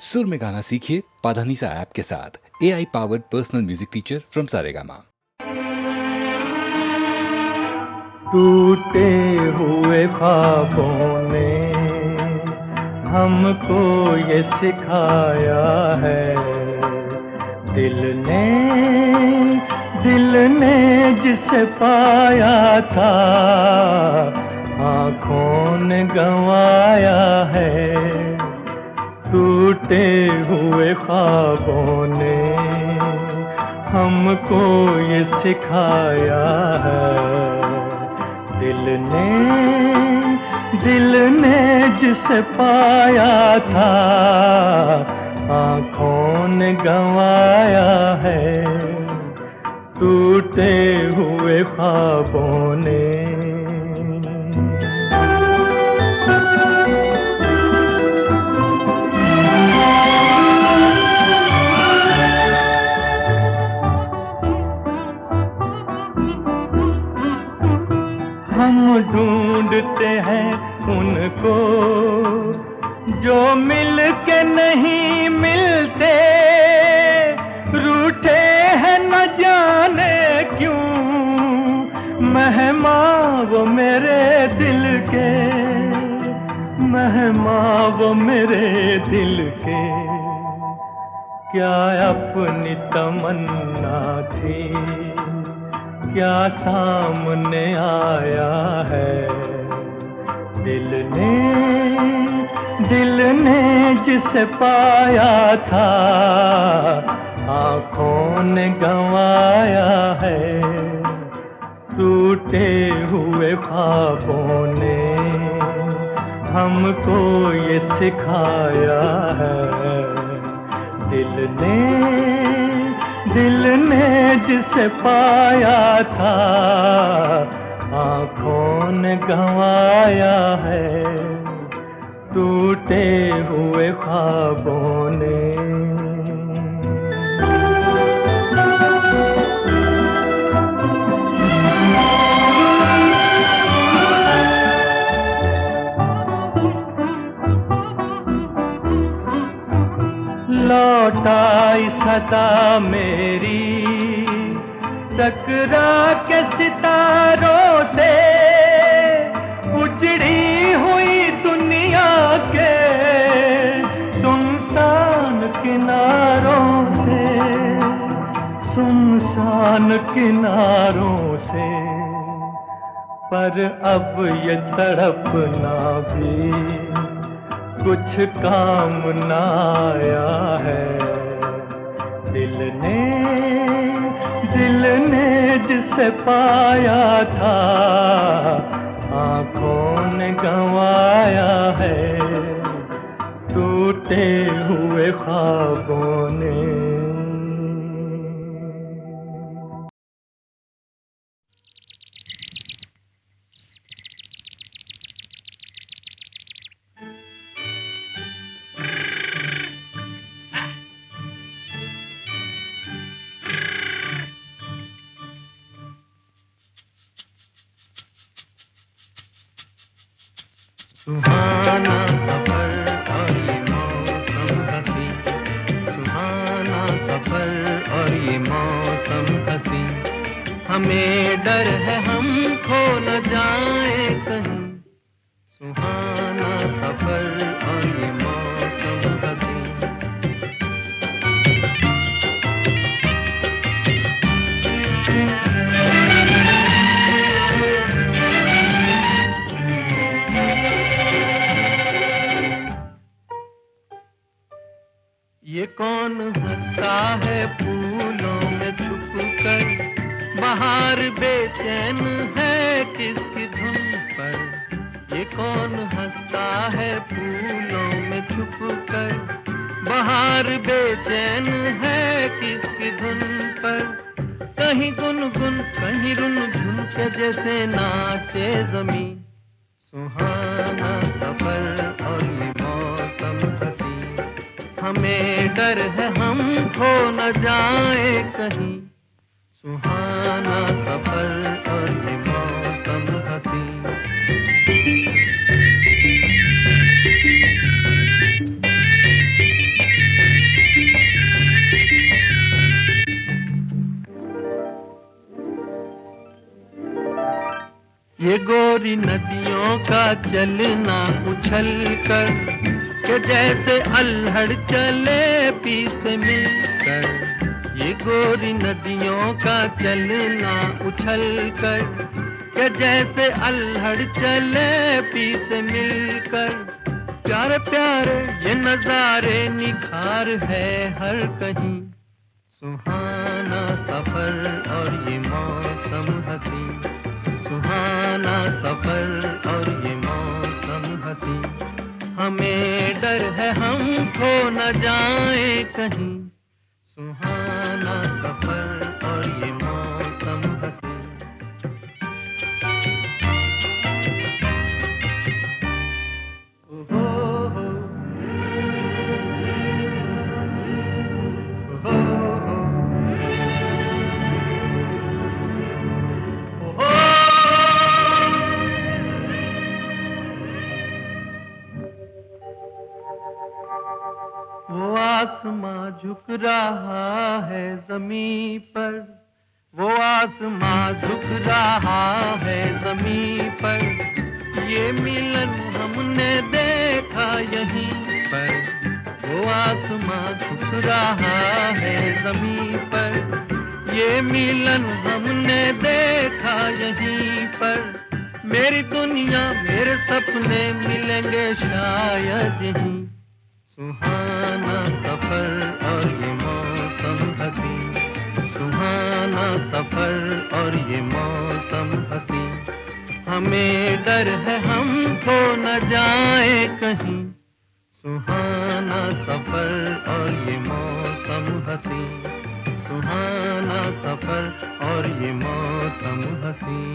सुर में गाना सीखिए पाधानीसा ऐप के साथ। AI powered personal music teacher from Saregama. टूटे हुए ख्वाबों ने हमको ये सिखाया है, दिल ने जिसे पाया था आँखों ने गंवाया है। टूटे हुए ख्वाबों ने हमको ये सिखाया है, दिल ने जिसे पाया था आँखों ने गंवाया है। टूटे हुए ख्वाबों ने हम ढूंढते हैं उनको जो मिल के नहीं मिलते, रूठे हैं न जाने क्यों मेहमान वो मेरे दिल के, मेहमान वो मेरे दिल के। क्या अपनी तमन्ना थी क्या सामने आया है, दिल ने जिसे पाया था आँखों ने गंवाया है। टूटे हुए ख्वाबों ने हमको ये सिखाया है, दिल ने जिसे पाया था आँखों ने गंवाया है। टूटे हुए ख्वाबों ने लौटाई सदा मेरी टकरा के सितारों से, उजड़ी हुई दुनिया के सुनसान किनारों से, सुनसान किनारों से। पर अब ये तड़पना भी कुछ काम न आया है, दिल ने जिसे पाया था आँखों ने गंवाया है। टूटे हुए ख्वाबों ने सुहाना सफर और ये मौसम हसी, सुहाना सफर और ये मौसम हसी। हमें डर है हम खो न जाए कहीं, सुहाना सफर और ये मौसम हसी। ये कौन हंसता है फूलों में छुप कर, बाहर बेचैन है किसकी धुन पर। ये कौन हंसता है फूलों में छुप कर, बाहर बेचैन है किसकी धुन पर। कहीं गुनगुन कहीं रुनझुन के जैसे नाचे ज़मीं, सुहाना सफर और ये मौसम हसी। हमें डर है हम खो न जाए कहीं, सुहाना सफर और ये मौसम हसी। ये गोरी नदियों का चलना उछल कर के जैसे अल्हड़ चले पी से मिलकर। ये गोरी नदियों का चलना उछल कर के जैसे अल्हड़ चले पी से मिलकर। प्यारे प्यारे ये नजारे निखार है हर कहीं, सुहाना सफर और ये मौसम हसी, सुहाना सफर और ये मौसम हसी। हमें डर है हम खो न जाए कहीं, सुहाना सफर और ये मौसम हसी। वो आसमां झुक रहा है ज़मीं पर, वो आसमां झुक रहा है ज़मीं पर। ये मिलन हमने देखा यहीं पर, वो आसमां झुक रहा है ज़मीं पर। ये मिलन हमने देखा यहीं पर। मेरी दुनिया मेरे सपने मिलेंगे शायद यहीं, सुहाना सफर और ये मौसम हसी, सुहाना सफर और ये मौसम हसी। हमें डर है हम खो न जाए कहीं, सुहाना सफर और ये मौसम हसी, सुहाना सफर और ये मौसम हसी।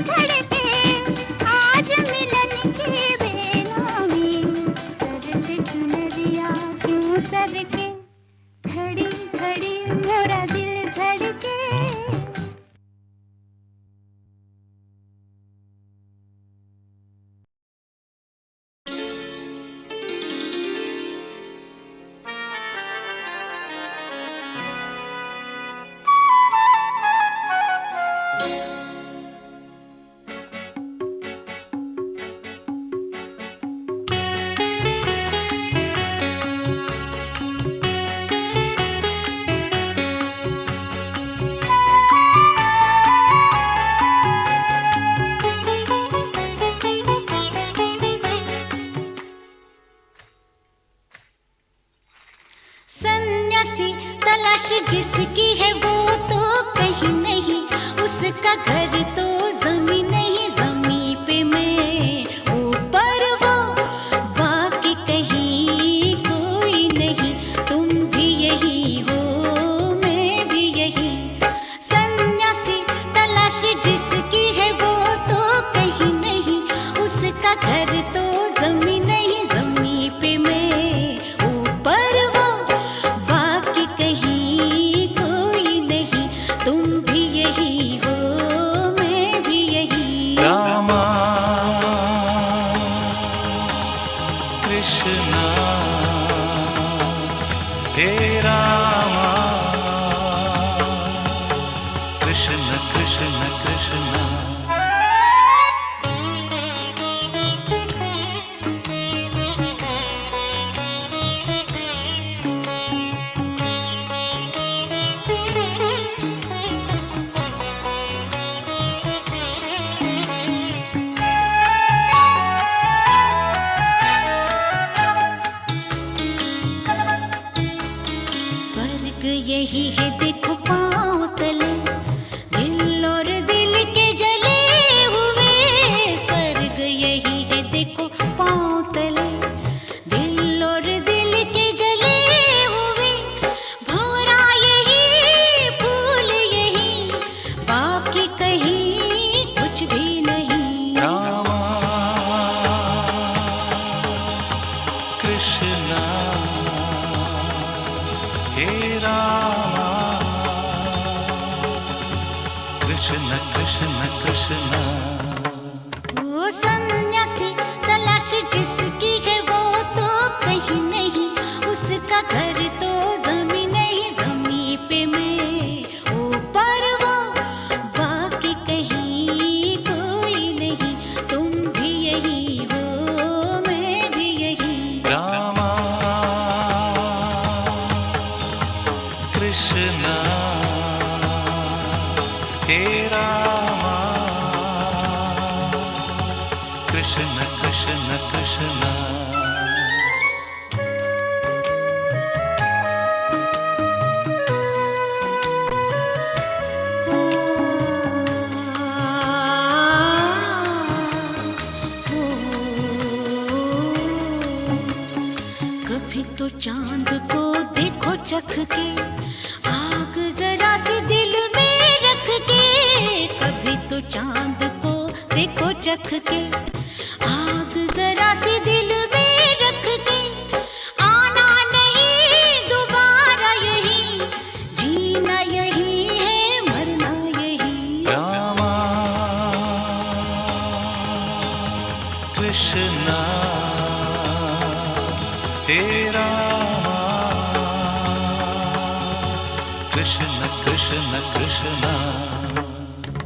धड़के आज मिलन की जिसकी है वो तो कहीं नहीं, उसका घर तो जमीन नहीं, जमीन पे मैं ऊपर वो, बाकी कहीं कोई नहीं। तुम भी यही हो, मैं भी यही। सन्यासी तलाश जिसकी है वो तो कहीं नहीं, उसका घर तो जमीन नहीं, जमीन पे मैं ऊपर वो, बाकी कहीं कोई नहीं। तुम भी यही हो, मैं भी यही। रामा कृष्णा हे रामा कृष्ण कृष्ण कृष्ण। स्वर्ग यही है देखो पाँव तले, दिल और दिल के जले हुए। स्वर्ग यही है देखो पाँव तले, दिल और दिल के जले हुए। भंवरा यही, फूल यही, बाकी कहीं कुछ भी नहीं। रामा कृष्णा हे रामा कृष्ण कृष्ण कृष्ण। वो सन्यासी तलाश जिसकी है वो तो कहीं नहीं, उसका घर तो जमीन नहीं, जमीन पे मैं ऊपर वो, बाकी कहीं कोई नहीं। तुम भी यही हो, मैं भी यही। रामा कृष्णा हे रामा कृष्ण कृष्ण कृष्ण। कभी तो चांद को देखो चख के, आग जरा सी दिल में रख के। कभी तो चांद को देखो चख के, आग जरा सी दिल में रख के। आना नहीं दोबारा यही, जीना यही है, मरना यही। रामा कृष्णा हे रामा कृष्ण कृष्ण कृष्ण।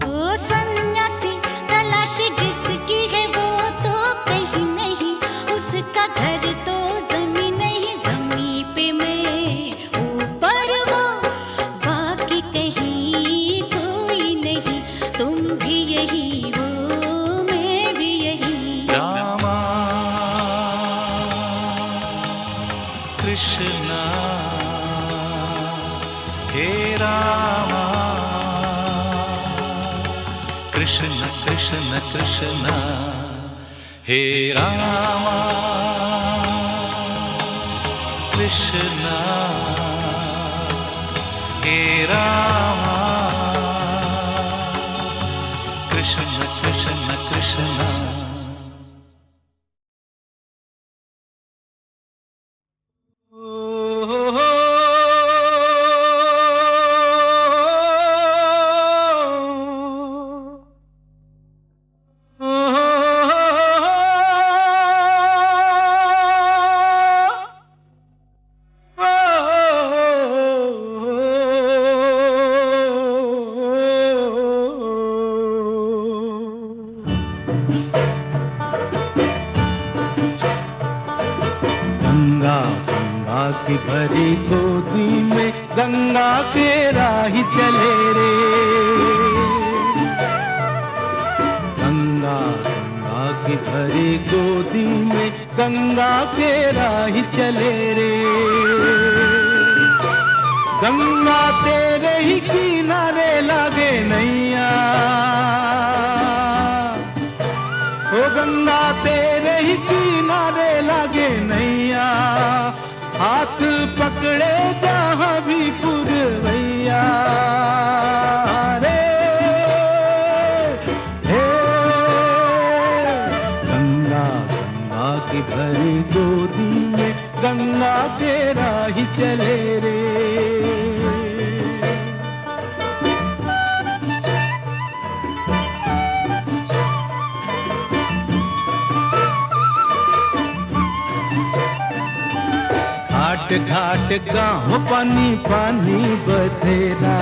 ओ सन्यासी तलाश जिसकी है वो तो कहीं नहीं, उसका घर तो जमीन नहीं, जमीन पे मैं ऊपर वो, बाकी कहीं कोई नहीं। तुम भी यही हो, मैं भी यही। रामा कृष्णा हे रामा कृष्ण कृष्ण कृष्ण। हे रामा कृष्णा हे रामा कृष्ण कृष्ण कृष्ण। की भरी गोदी में गंगा के राही चले रे। गंगा गंगा की भरी गोदी में गंगा के राही चले रे। गंगा तेरे ही किनारे लागे नैया, ओ गंगा तेरे ही किनारे लागे नैया, हाथ पकड़े जहाँ भी पुरवैया रे हे गंगा गंगा की भरी गोदी में गंगा तेरा ही चले रे। घाट घाट गाँव पानी पानी बसेरा,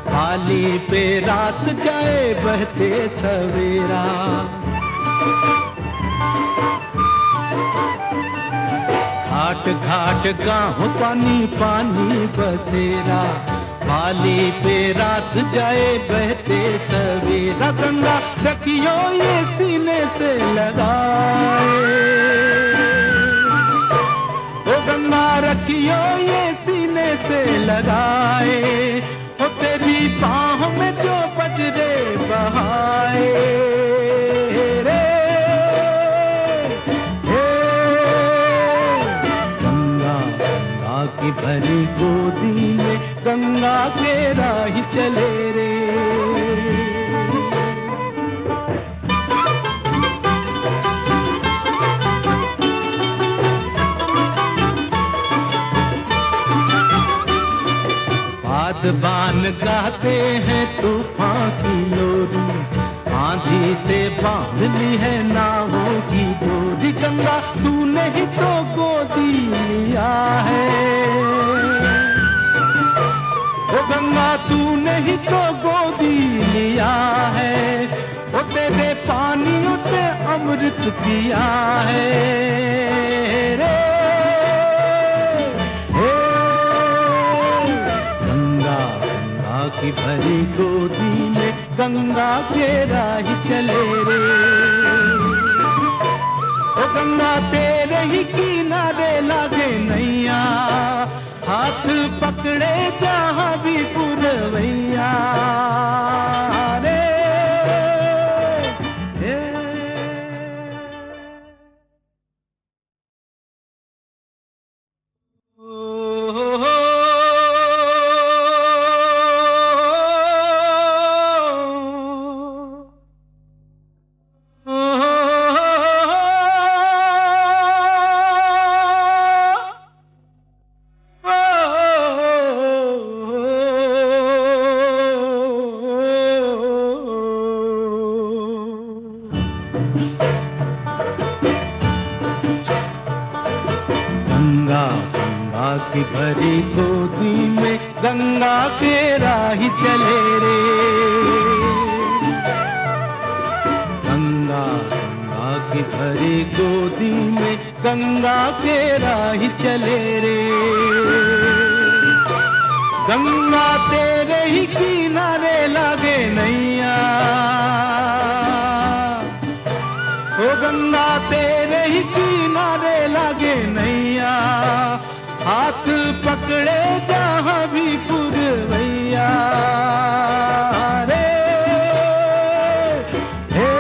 पाली पे रात जाए बहते सवेरा। घाट घाट गाँव पानी पानी बसेरा, पाली पे रात जाए बहते सवेरा। गंगा रखियो ये सीने से लगाए, गंगा रखियो ये सीने से लगाए, ओ तेरी बाहों में जो बजरे बहाए रे हे गंगा गंगा की भरी गोदी में गंगा के राही चले रे। बान गाते हैं तूफान की लोरी, आंधी से बांध ली है नावों की डोरी। गंगा तूने ही तो गोदी लिया है, ओ गंगा तूने ही तो गोदी लिया है, ओ तेरे पानियों से अमृत पिया है रे की भरी गोदी में गंगा के राही चले रे। ओ गंगा तेरे ही किनारे लागे नैया, हाथ पकड़े जहाँ भी पुरवैया रे हे। की भरी गोदी में गंगा के राही चले रे। गंगा गंगा की भरी गोदी में गंगा के राही चले रे। गंगा तेरे ही किनारे लागे नैया, ओ गंगा तेरे ही किनारे लागे नैया, हाथ पकड़े जहाँ भी पुरवैया रे हे।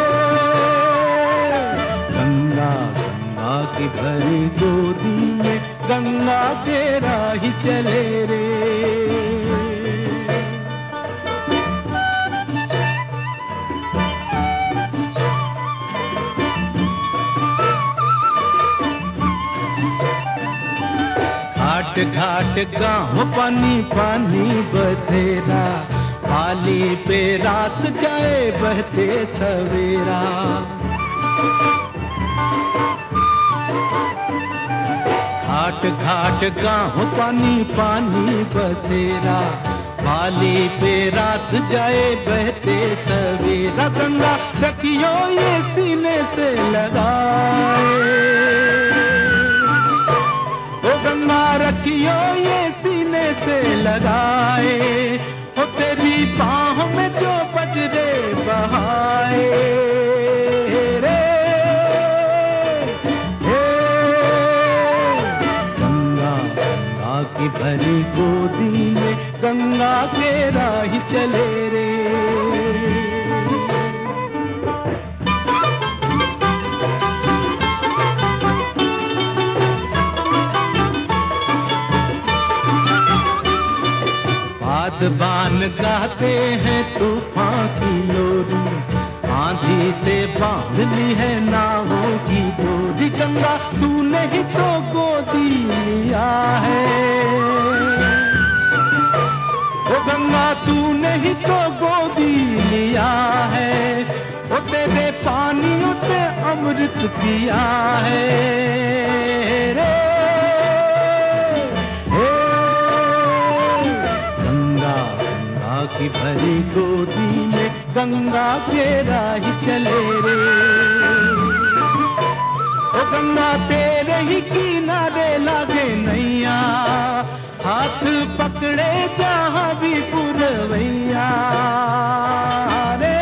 गंगा गंगा की भरी गोदी में गंगा के राही चले रे। घाट घाट गाँव पानी पानी बसेरा, पाली पे रात जाए बहते सवेरा। घाट घाट गाँव पानी पानी बसेरा, पाली पे रात जाए बहते सवेरा। गंगा रखियो ये सीने से लगाए, ओ गंगा रखियो ये सीने से लगाए, ओ तेरी बाहों में जो बजरे बहाए रे हे। गंगा गंगा की भरी गोदी में गंगा के राह चले रे। बादबान गाते हैं तूफान की लोरी, आंधी से बांध ली है नावों की डोरी। गंगा तूने ही तो गोदी लिया है, ओ गंगा तूने ही तो गोदी लिया है। ओ तेरे पानियों से अमृत पिया है रे। की भरी गोदी में गंगा के राह चले रे। ओ गंगा तेरे ही किनारे लागे नैया, हाथ पकड़े जहां भी पुरवैया रे।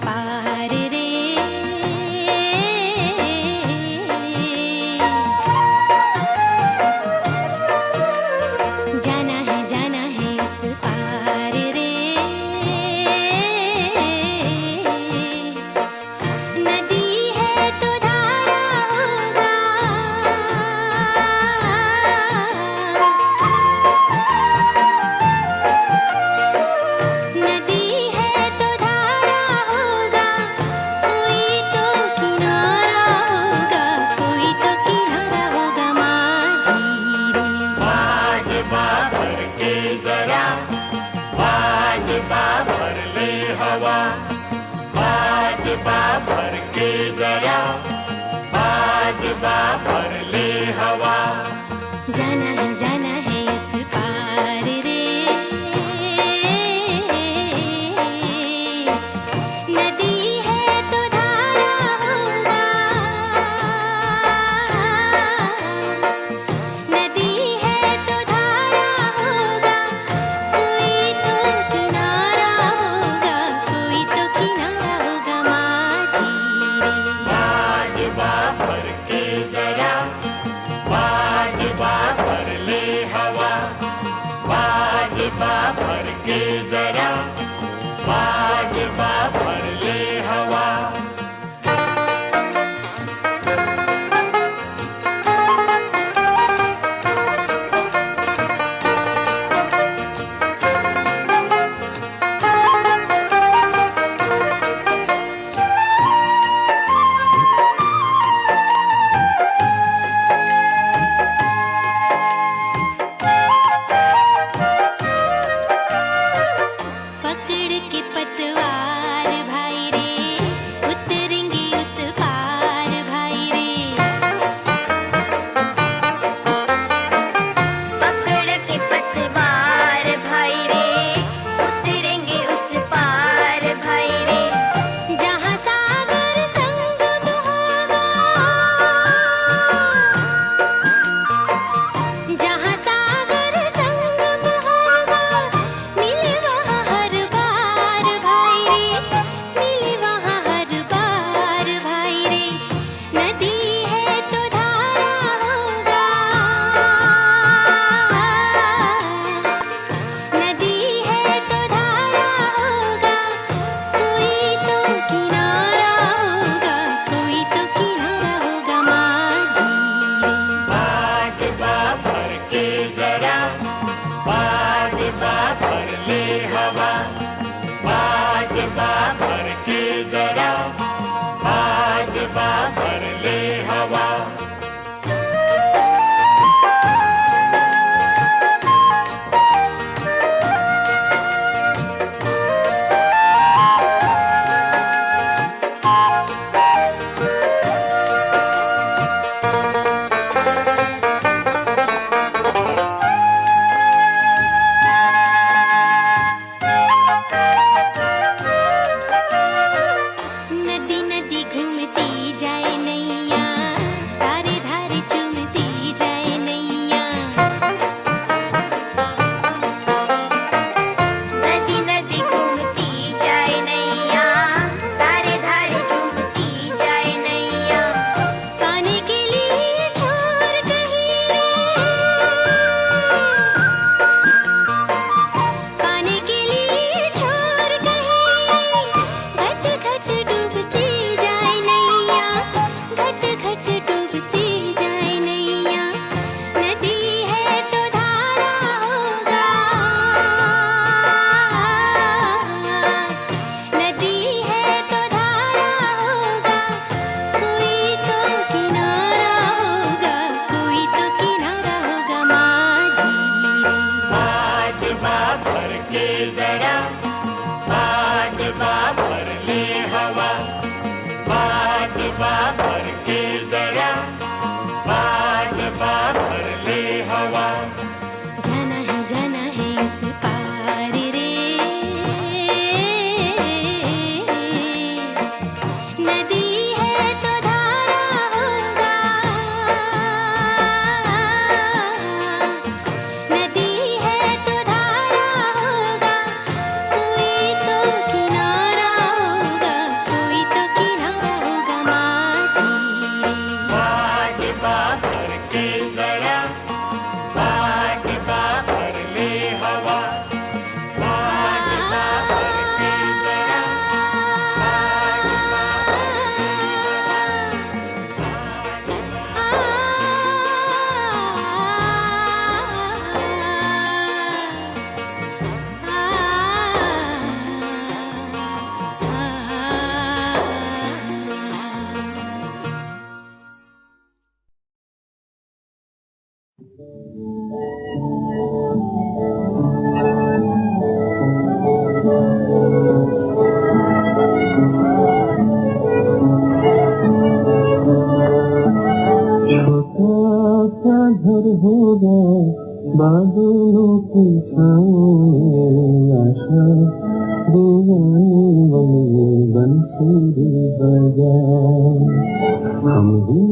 पार रे। जाना है उस पार रे। नदी है तो धारा होगा, नदी है तो धारा होगा, कोई तो किनारा होगा, कोई तो किनारा होगा माझी रे। बाग बाबर के जरा, बाग बाबर ले हवा, बाग बाबर के जरा, बाग बाबर ले हवा। जाना है उस पार रे। नदी है तो धारा होगा, नदी है तो धारा होगा, कोई तो किनारा होगा, कोई तो किनारा होगा माझी रे। बाग बाबर के जरा, बाग बाबर ले हवा, बाग बाबर के जरा, बाग बाबर ले हवा। पकड़ के पतवार भाई रे, उतरेंगे उस पार भाई रे। पकड़ के पतवार भाई रे, उतरेंगे उस पार भाई रे। जहाँ सागर संगम होगा, जहाँ सागर संगम होगा, मिले वहाँ हर बार भाई रे, मिले वहाँ हर बार भाई रे। नदी है तो धारा होगा, नदी है तो धारा होगा, कोई तो किनारा होगा, कोई तो किनारा होगा माझी रे। बाग बाबर के जरा, बाग बाबर ले हवा, बाग बाबर के जरा, बाग बाबर ले हवा। हम ही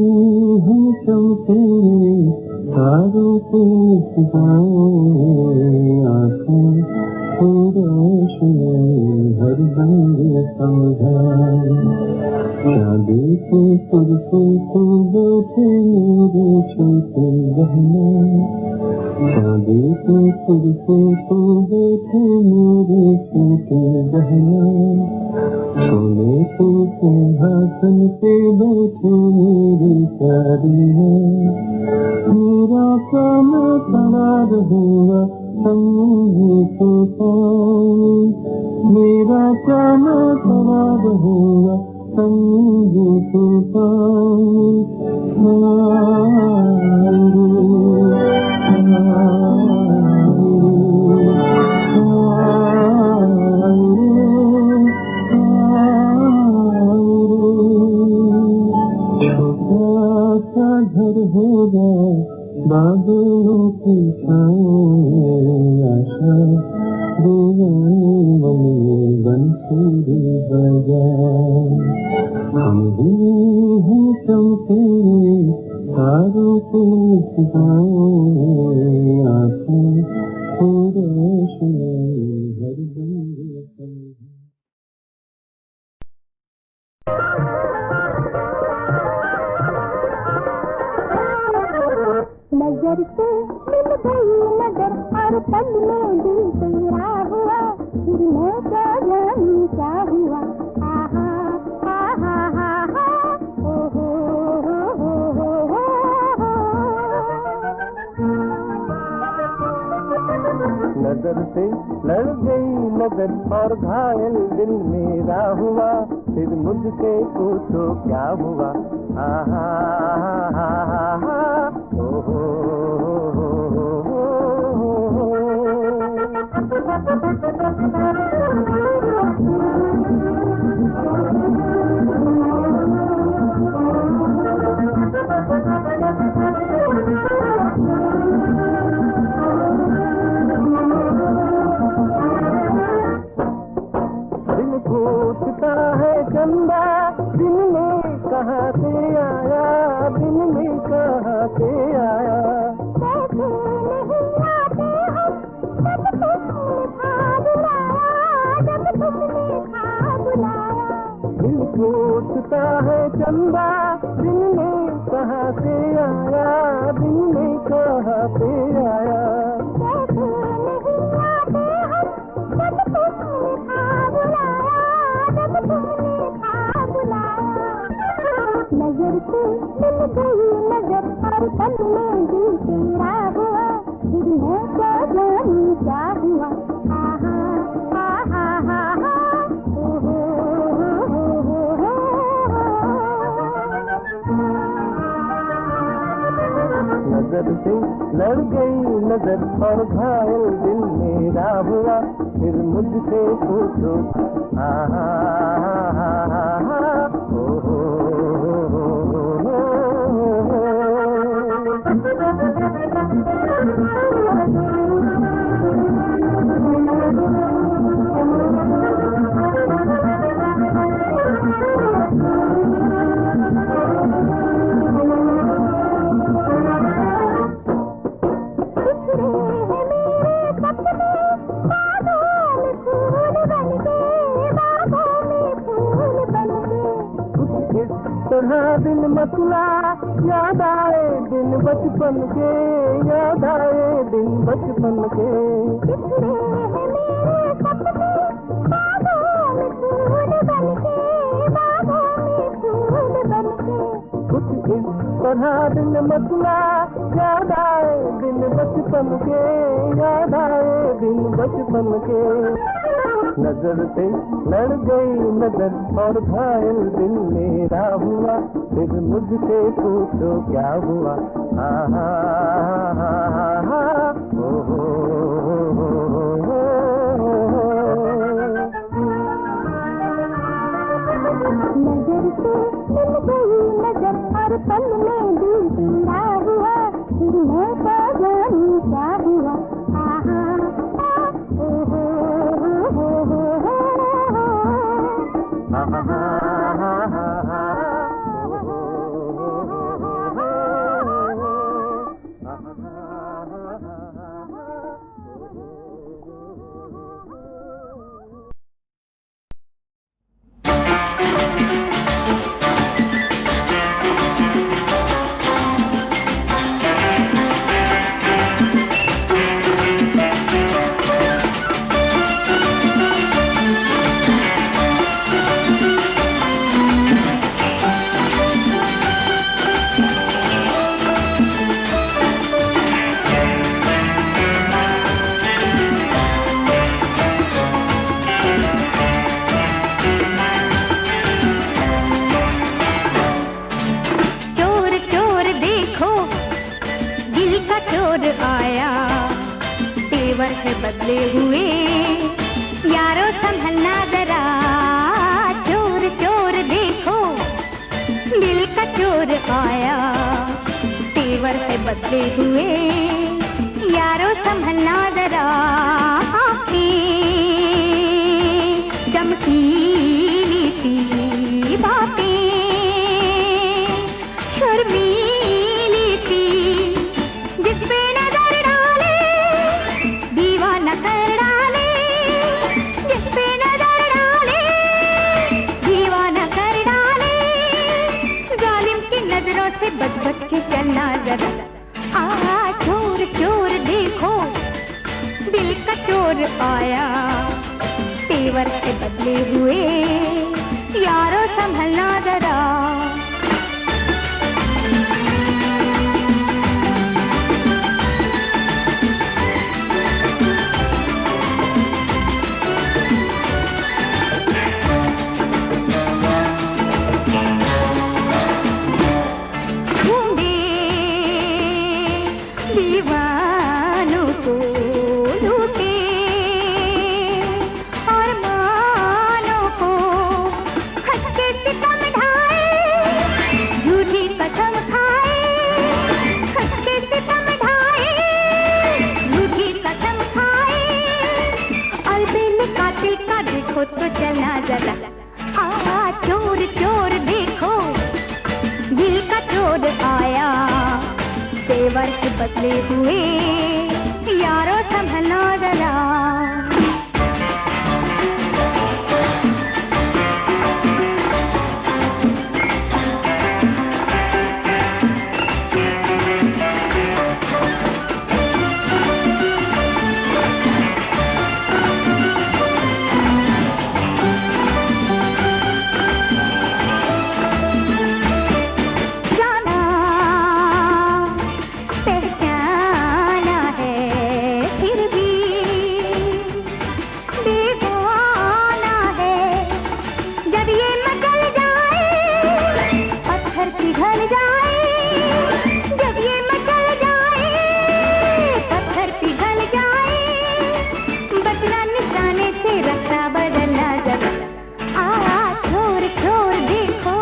हैं चमके तारों के सितारे, आँखें को रोशनी हर रंग समझाए। शादी के पुरखे को बैठे मेरे छोटे बहना, शादी के पुरखे को बैठे मेरे छोटे बहना, सोने के सिंहासन पे बैठे मेरी प्यारी है। मेरा काम खड़ा रहूंगा संगी के पास, मेरा काम खड़ा रहूंगा संगी के पास। घर होगा बादलों की छाँव, आशा दीवानी मन में बंसुरी बजाए। हम भी हैं चमके तारों के सितारे, आँखें को रोशनी हर रंग समझाए। नजर से मिल गई नजर और पल में दिल तेरा हुआ, फिर मैं क्या जानूं क्या हुआ। आहा आहा आहा ओ हो नजर से लड़ गई नजर और घायल दिल मेरा हुआ, फिर मुझसे पूछो क्या हुआ। आहा आहा ओ हो दिल पूछता है चंदा दिल में कहाँ से आया, दिल में कहाँ से आया। कैसे नहीं आते हम जब तुमने था बुलाया, जब तुमने था बुलाया। दिल पूछता है चंदा दिल में कहाँ से आया, दिल में कहाँ से आया। कैसे नहीं आते हम जब तुमने था बुलाया, जब तुमने था बुलाया। नजर से मिल गई नजर और पल में दिल तेरा हुआ, फिर मैं क्या जानूं क्या हुआ। आहा आहा आहा ओ हो नजर से लड़ गई नजर और घायल दिल मेरा हुआ, फिर मुझसे पूछो। आहा आहा ओ हो तरह दिन मसला याद आए दिन बचपन के, याद आए दिन बचपन के। बिखरे हैं मेरे सपने बागों में फूल बनके, बागों में फूल बनके। कुछ इस तरह दिन मसला याद आए दिन बचपन के, याद आए दिन बचपन के। नजर से लड़ गई नजर और घायल दिल मेरा हुआ, फिर मुझसे पूछो क्या हुआ। आहा आहा ओ हो नजर से मिल गई नजर और पल में दिल तेरा हुआ, फिर मैं क्या जानूं क्या हुआ। आहा ओ हो आहा तेवर है बदले हुए, यारो संभलना जरा, चोर चोर देखो दिल का चोर आया, तेवर है बदले हुए, यारो संभलना जरा, चमकीली सी बातें शर्मीली सी, जिस पे नजर डाले दीवाना कर डाले, जिस पे नजर डाले दीवाना कर डाले, जालिम की नजरों से बच बच के चलना जरा, चोर चोर देखो दिल का चोर आया, तेवर से बदले हुए, यारो संभलना जरा। दीवानों को लूटे और मानों को हंस के सितम ढाए, झूठी कसम खाए, हंस के सितम ढाए, झूठी कसम खाए, अलबेले कातिल का देखो तो चलना जरा, चोर चोर देखो दिल का चोर आया, तेवर से बदले हुए, यारो संभलना जरा। पिघल जाए जब ये मचल जाए, पत्थर पिघल जाए, बदला निशाने से रास्ता बदलना जरा, चोर चोर देखो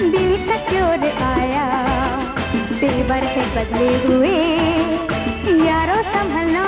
दिल का चोर आया, तेवर है बदले हुए, यारो संभलना